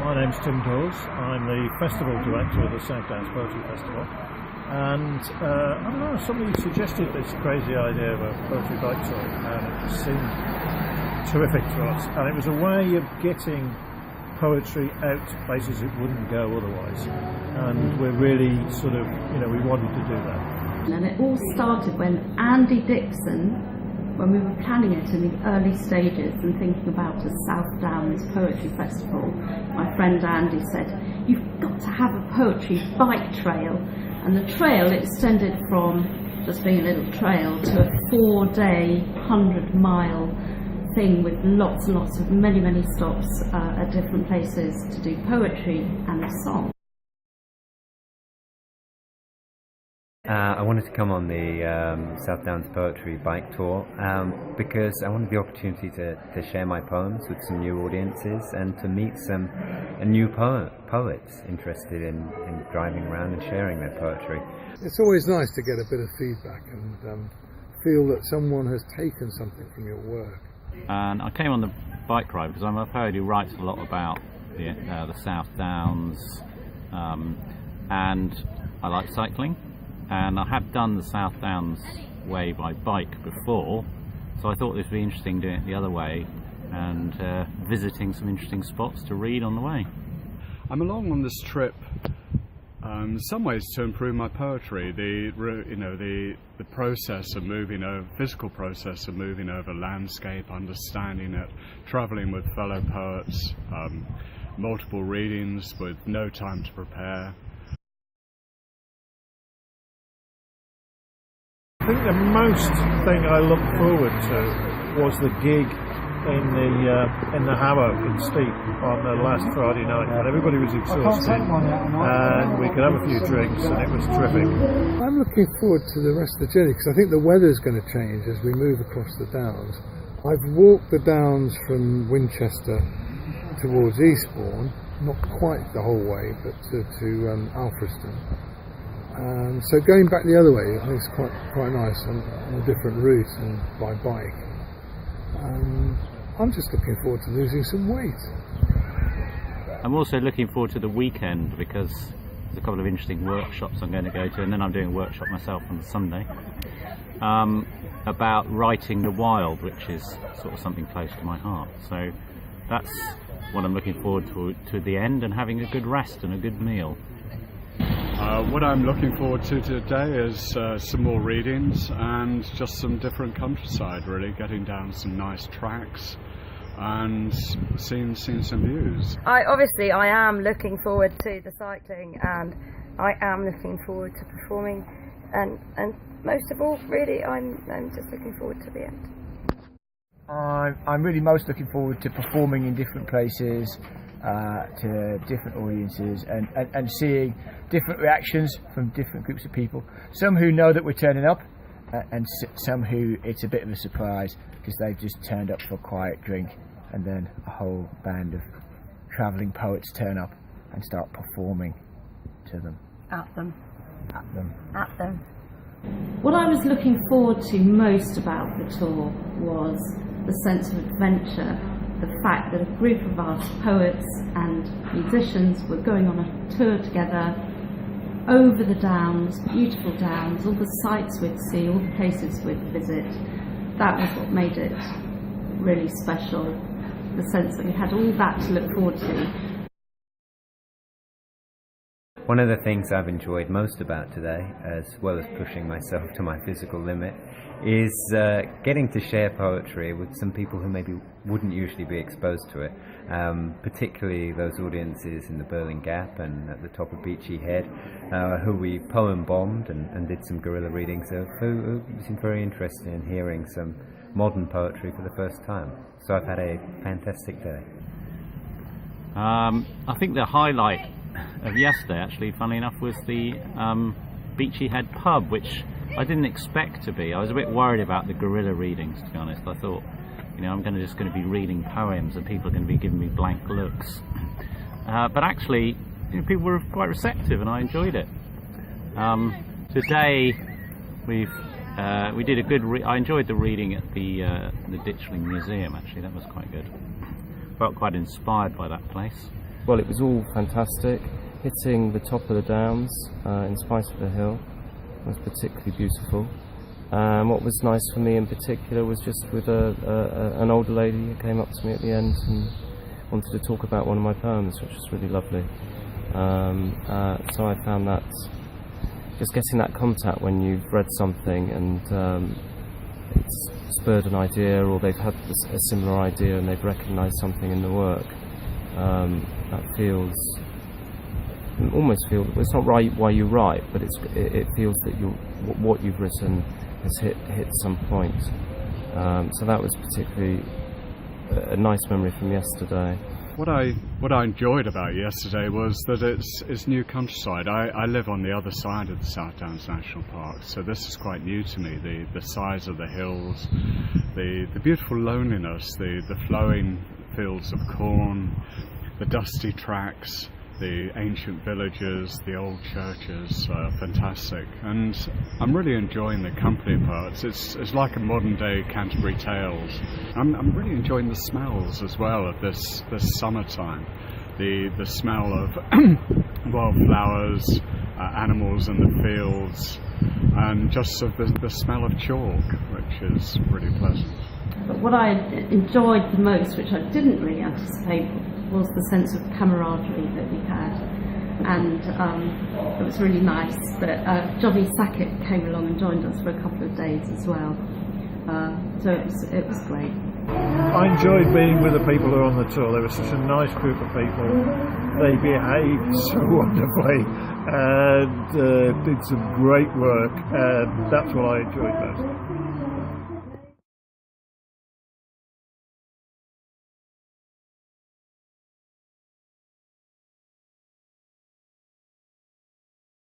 My name's Tim Dawes. I'm the festival director of the South Downs Poetry Festival, and I don't know, somebody suggested this crazy idea of a poetry bike tour, and it just seemed terrific to us, and it was a way of getting poetry out to places it wouldn't go otherwise, and we're really sort of, we wanted to do that. And it all started when Andy Dixon, when we were planning it in the early stages and thinking about a South Downs Poetry Festival, my friend Andy said, "You've got to have a poetry bike trail." And the trail extended from just being a little trail to a 4-day, 100-mile thing with lots and lots of many stops at different places to do poetry and song. I wanted to come on the South Downs Poetry Bike Tour because I wanted the opportunity to share my poems with some new audiences and to meet some new poets interested in driving around and sharing their poetry. It's always nice to get a bit of feedback and feel that someone has taken something from your work. And I came on the bike ride because I'm a poet who writes a lot about the South Downs, and I like cycling. And I have done the South Downs way by bike before, so I thought this would be interesting doing it the other way and visiting some interesting spots to read on the way. I'm along on this trip in some ways to improve my poetry. The process of moving over, physical process of moving over landscape, understanding it, travelling with fellow poets, multiple readings with no time to prepare. I think the most thing I looked forward to was the gig in the Harrow in Steep on the last Friday night, and everybody was exhausted, and we could have a few drinks, and it was terrific. I'm looking forward to the rest of the journey because I think the weather's going to change as we move across the Downs. I've walked the Downs from Winchester towards Eastbourne, not quite the whole way, but to Alfriston. So going back the other way, I think it's quite nice on a different route and by bike. I'm just looking forward to losing some weight. I'm also looking forward to the weekend because there's a couple of interesting workshops I'm going to go to, and then I'm doing a workshop myself on Sunday about writing the wild, which is sort of something close to my heart. So that's what I'm looking forward to the end, and having a good rest and a good meal. What I'm looking forward to today is some more readings and just some different countryside, really, getting down some nice tracks and seeing some views. I am looking forward to the cycling, and I am looking forward to performing, and most of all, really, I'm just looking forward to the end. I'm really most looking forward to performing in different places, to different audiences, and seeing different reactions from different groups of people. Some who know that we're turning up, and some who it's a bit of a surprise because they've just turned up for a quiet drink, and then a whole band of travelling poets turn up and start performing to them. At them. At them. At them. What I was looking forward to most about the tour was the sense of adventure, the fact that a group of us, poets and musicians, were going on a tour together over the Downs, beautiful Downs, all the sights we'd see, all the places we'd visit. That was what made it really special, the sense that we had all that to look forward to. One of the things I've enjoyed most about today, as well as pushing myself to my physical limit, is getting to share poetry with some people who maybe wouldn't usually be exposed to it, particularly those audiences in the Berlin Gap and at the top of Beachy Head, who we poem bombed and did some guerrilla readings of, who seemed very interested in hearing some modern poetry for the first time. So I've had a fantastic day. I think the highlight of yesterday, actually, funnily enough, was the Beachy Head pub, which I didn't expect to be. I was a bit worried about the guerrilla readings, to be honest. I thought, I'm just going to be reading poems and people are going to be giving me blank looks. But actually, people were quite receptive, and I enjoyed it. Today, we did a good. I enjoyed the reading at the Ditchling Museum. Actually, that was quite good. Felt quite inspired by that place. well, it was all fantastic. Hitting the top of the downs, in spite of the hill, was particularly beautiful. What was nice for me in particular was just with an older lady who came up to me at the end and wanted to talk about one of my poems, which was really lovely. So I found that just getting that contact when you've read something and it's spurred an idea, or they've had a similar idea and they've recognised something in the work, that almost feels, it's not right why you write, but it feels that what you've written has hit some point. So that was particularly a nice memory from yesterday. What I enjoyed about yesterday was that it's new countryside. I live on the other side of the South Downs National Park, so this is quite new to me. The size of the hills, the beautiful loneliness, the flowing fields of corn, the dusty tracks, the ancient villages, the old churches are fantastic, and I'm really enjoying the company parts. It's like a modern day Canterbury Tales. I'm really enjoying the smells as well of this summertime. The smell of wildflowers, animals in the fields, and just the smell of chalk, which is really pleasant. But what I enjoyed the most, which I didn't really anticipate, was the sense of camaraderie that we had, and it was really nice that Johnny Sackett came along and joined us for a couple of days as well, so it was great. I enjoyed being with the people who are on the tour. They were such a nice group of people. They behaved so wonderfully and did some great work, and that's what I enjoyed most.